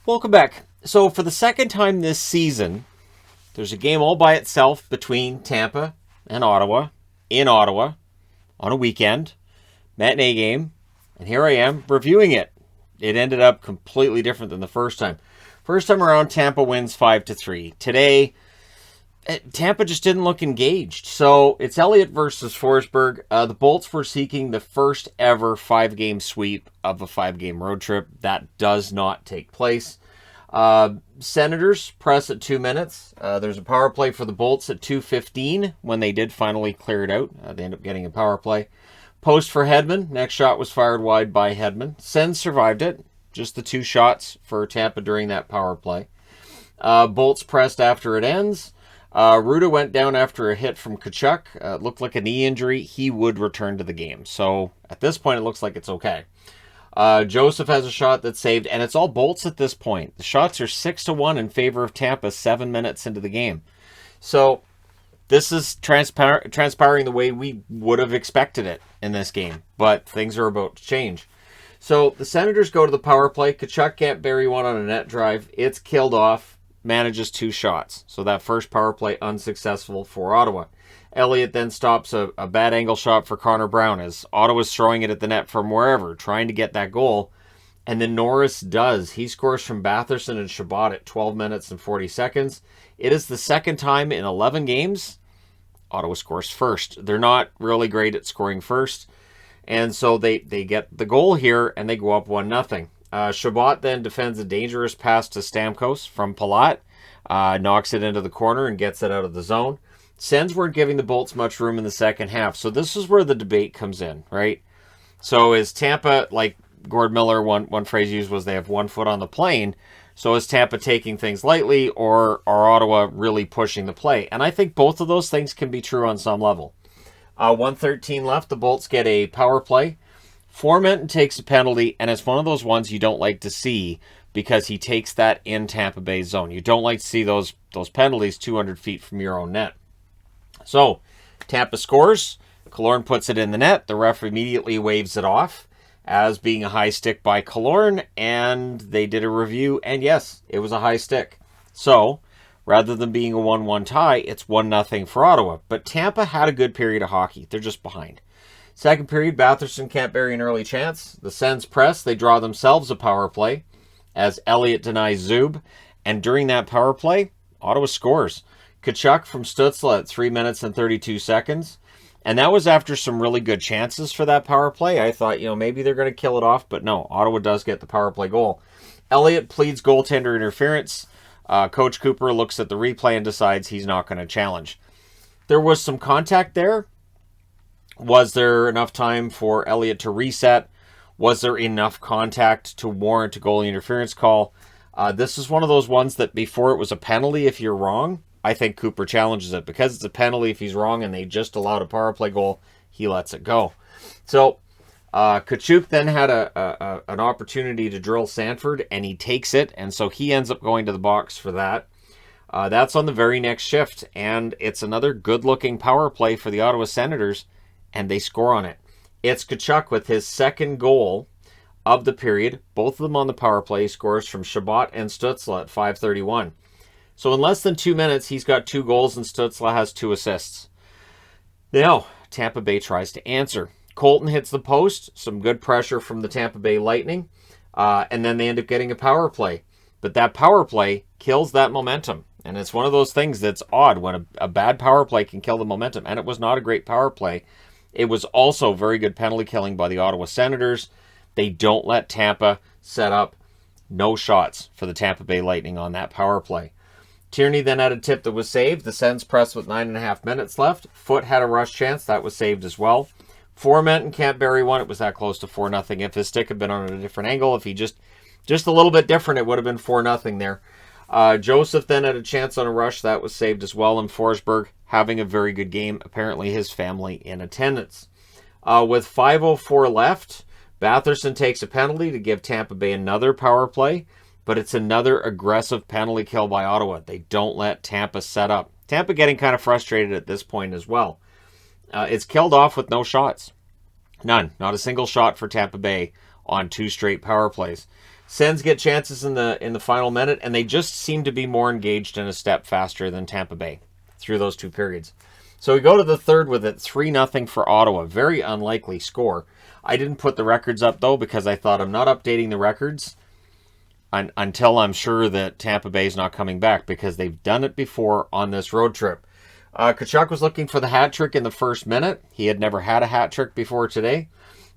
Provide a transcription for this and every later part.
Welcome back. So for the second time this season, there's a game all by itself between Tampa and Ottawa, in Ottawa, on a weekend, matinee game, and here I am reviewing it. It ended up completely different than the first time. First time around, Tampa wins 5-3. Today, Tampa just didn't look engaged. So it's Elliott versus Forsberg. The Bolts were seeking the first ever 5-game sweep of a 5-game road trip. That does not take place. Senators press at 2 minutes. There's a power play for the Bolts at 2:15 when they did finally clear it out. They end up getting a power play. Post for Hedman. Next shot was fired wide by Hedman. Sens survived it. Just the 2 shots for Tampa during that power play. Bolts pressed after it ends. Ruda went down after a hit from Tkachuk. Looked like a knee injury. He would return to the game. So at this point, it looks like it's okay. Joseph has a shot that's saved, and it's all Bolts at this point. The shots are 6-1 in favor of Tampa 7 minutes into the game. So this is transpiring the way we would have expected it in this game, but things are about to change. So the Senators go to the power play. Tkachuk can't bury one on a net drive. It's killed off. Manages 2 shots. So that first power play unsuccessful for Ottawa. Elliott then stops a bad angle shot for Connor Brown as Ottawa's throwing it at the net from wherever, trying to get that goal. And then Norris does. He scores from Batherson and Chabot at 12 minutes and 40 seconds. It is the second time in 11 games Ottawa scores first. They're not really great at scoring first. And so they get the goal here and they go up 1-0. Chabot then defends a dangerous pass to Stamkos from Palat, knocks it into the corner and gets it out of the zone. Sens weren't giving the Bolts much room in the second half, so this is where the debate comes in, right? So is Tampa, like Gord Miller, one phrase used was they have 1 foot on the plane, so is Tampa taking things lightly or are Ottawa really pushing the play? And I think both of those things can be true on some level. 1:13 left, the Bolts get a power play. Formenton takes a penalty, and it's one of those ones you don't like to see because he takes that in Tampa Bay's zone. You don't like to see those penalties 200 feet from your own net. So, Tampa scores. Killorn puts it in the net. The ref immediately waves it off as being a high stick by Killorn, and they did a review, and yes, it was a high stick. So, rather than being a 1-1 tie, it's 1-0 for Ottawa. But Tampa had a good period of hockey. They're just behind. Second period, Batherson can't bury an early chance. The Sens press. They draw themselves a power play as Elliott denies Zub. And during that power play, Ottawa scores. Tkachuk from Stützle at 3 minutes and 32 seconds. And that was after some really good chances for that power play. I thought, maybe they're going to kill it off. But no, Ottawa does get the power play goal. Elliott pleads goaltender interference. Coach Cooper looks at the replay and decides he's not going to challenge. There was some contact there. Was there enough time for Elliott to reset? Was there enough contact to warrant a goalie interference call? This is one of those ones that before it was a penalty if you're wrong, I think Cooper challenges it. Because it's a penalty if he's wrong and they just allowed a power play goal, he lets it go. So Tkachuk then had an opportunity to drill Sanford, and he takes it, and so he ends up going to the box for that. That's on the very next shift, and it's another good-looking power play for the Ottawa Senators, and they score on it. It's Tkachuk with his second goal of the period. Both of them on the power play. He scores from Chabot and Stützle at 5:31. So in less than 2 minutes, he's got 2 goals and Stützle has 2 assists. Now, Tampa Bay tries to answer. Colton hits the post. Some good pressure from the Tampa Bay Lightning. And then they end up getting a power play. But that power play kills that momentum. And it's one of those things that's odd when a bad power play can kill the momentum. And it was not a great power play. It was also very good penalty killing by the Ottawa Senators. They don't let Tampa set up. No shots for the Tampa Bay Lightning on that power play. Tierney then had a tip that was saved. The Sens pressed with 9.5 minutes left. Foote had a rush chance. That was saved as well. Formenton can't bury one. It was that close to 4-0. If his stick had been on a different angle, if he just a little bit different, it would have been 4-0 there. Joseph then had a chance on a rush. That was saved as well. And Forsberg having a very good game. Apparently his family in attendance. With 5:04 left, Batherson takes a penalty to give Tampa Bay another power play. But it's another aggressive penalty kill by Ottawa. They don't let Tampa set up. Tampa getting kind of frustrated at this point as well. It's killed off with no shots. None. Not a single shot for Tampa Bay on 2 straight power plays. Sens get chances in the final minute, and they just seem to be more engaged and a step faster than Tampa Bay through those 2 periods. So we go to the third with it 3-0 for Ottawa. Very unlikely score. I didn't put the records up, though, because I thought I'm not updating the records until I'm sure that Tampa Bay is not coming back, because they've done it before on this road trip. Tkachuk was looking for the hat trick in the first minute. He had never had a hat trick before today.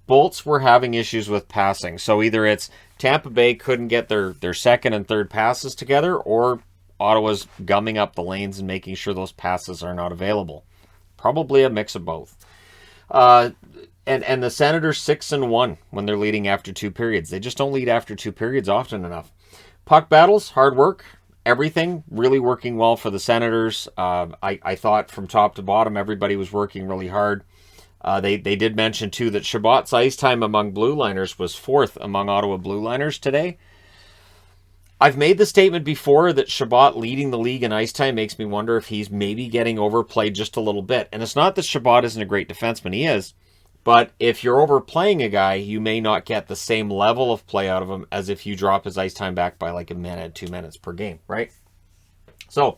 Bolts were having issues with passing. So either it's Tampa Bay couldn't get their second and third passes together, or Ottawa's gumming up the lanes and making sure those passes are not available. Probably a mix of both. And the Senators 6-1 when they're leading after 2 periods. They just don't lead after 2 periods often enough. Puck battles, hard work, everything really working well for the Senators. I thought from top to bottom everybody was working really hard. They did mention, too, that Chabot's ice time among blue liners was 4th among Ottawa blue liners today. I've made the statement before that Chabot leading the league in ice time makes me wonder if he's maybe getting overplayed just a little bit. And it's not that Chabot isn't a great defenseman. He is. But if you're overplaying a guy, you may not get the same level of play out of him as if you drop his ice time back by like a minute, 2 minutes per game, right? So,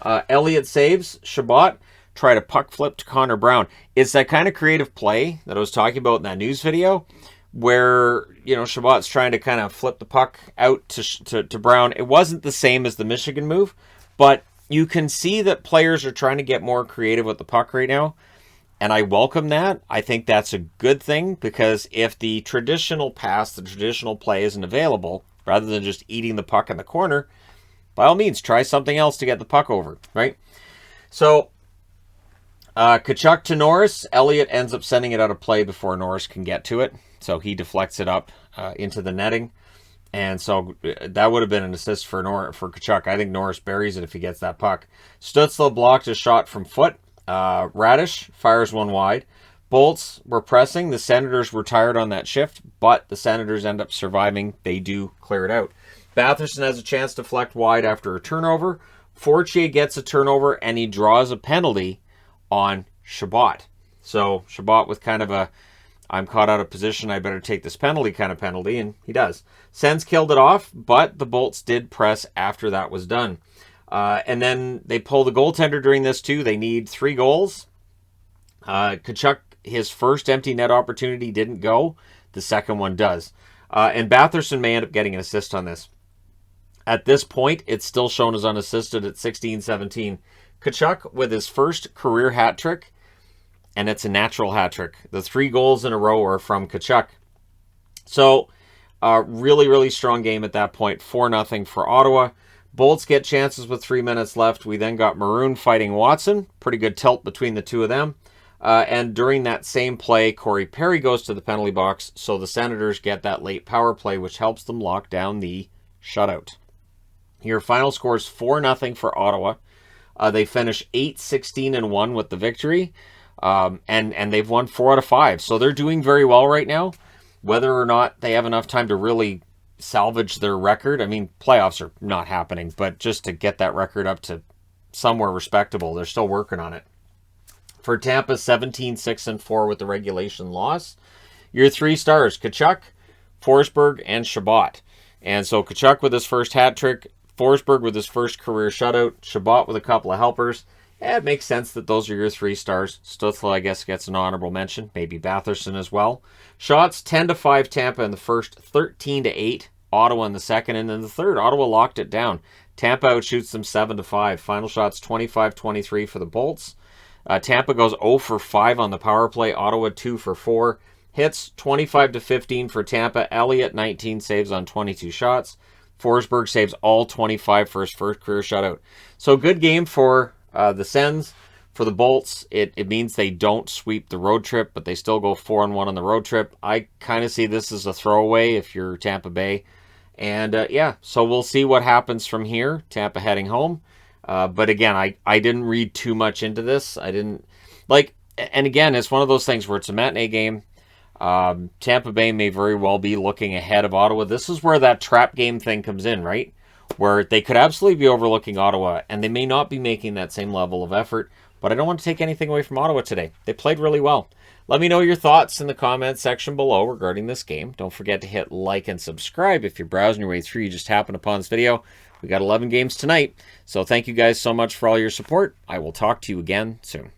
Elliott saves. Chabot tried a puck flip to Connor Brown. It's that kind of creative play that I was talking about in that news video where, you know, Chabot's trying to kind of flip the puck out to Brown. It wasn't the same as the Michigan move, but you can see that players are trying to get more creative with the puck right now, and I welcome that. I think that's a good thing, because if the traditional pass, the traditional play isn't available, rather than just eating the puck in the corner, by all means, try something else to get the puck over, right? So, Tkachuk to Norris. Elliott ends up sending it out of play before Norris can get to it. So he deflects it up into the netting. And so that would have been an assist for Tkachuk. I think Norris buries it if he gets that puck. Stützle blocked a shot from foot. Radish fires one wide. Bolts were pressing. The Senators were tired on that shift, but the Senators end up surviving. They do clear it out. Batherson has a chance to deflect wide after a turnover. Fortier gets a turnover, and he draws a penalty on Chabot. So Chabot with kind of a, I'm caught out of position, I better take this penalty kind of penalty, and he does. Sens killed it off, but the Bolts did press after that was done. And then they pull the goaltender during this too. They need 3 goals. Tkachuk, his first empty net opportunity didn't go. The second one does. And Batherson may end up getting an assist on this. At this point, it's still shown as unassisted at 16-17. Tkachuk with his first career hat trick, and it's a natural hat trick. The 3 goals in a row are from Tkachuk. So, really, really strong game at that point. 4-0 for Ottawa. Bolts get chances with 3 minutes left. We then got Maroon fighting Watson. Pretty good tilt between the two of them. And during that same play, Corey Perry goes to the penalty box, so the Senators get that late power play, which helps them lock down the shutout. Your final score is 4-0 for Ottawa. They finish 8-16-1 with the victory, and they've won 4 out of 5. So they're doing very well right now. Whether or not they have enough time to really salvage their record, I mean, playoffs are not happening, but just to get that record up to somewhere respectable, they're still working on it. For Tampa, 17-6-4 with the regulation loss. Your 3 stars, Tkachuk, Forsberg, and Chabot. And so Tkachuk with his first hat trick, Forsberg with his first career shutout, Chabot with a couple of helpers. It makes sense that those are your 3 stars. Stützle, I guess, gets an honorable mention. Maybe Batherson as well. Shots, 10-5 Tampa in the first, 13-8 Ottawa in the second, and in the third, Ottawa locked it down. Tampa outshoots them 7-5. Final shots, 25-23 for the Bolts. Tampa goes 0 for 5 on the power play. Ottawa 2 for 4. Hits, 25-15 for Tampa. Elliott, 19 saves on 22 shots. Forsberg saves all 25 for his first career shutout. So good game for the Sens. For the Bolts, it means they don't sweep the road trip, but they still go 4-1 on the road trip. I kind of see this as a throwaway if you're Tampa Bay. And yeah, so we'll see what happens from here. Tampa heading home. But again, I didn't read too much into this. I didn't like, and again, it's one of those things where it's a matinee game. Tampa Bay may very well be looking ahead of Ottawa. This is where that trap game thing comes in, right? Where they could absolutely be overlooking Ottawa, and they may not be making that same level of effort, But I don't want to take anything away from Ottawa today. They played really well. Let me know your thoughts in the comments section below regarding this game. Don't forget to hit like and subscribe if you're browsing your way through. You just happened upon this video. We got 11 games tonight. So thank you guys so much for all your support. I will talk to you again soon.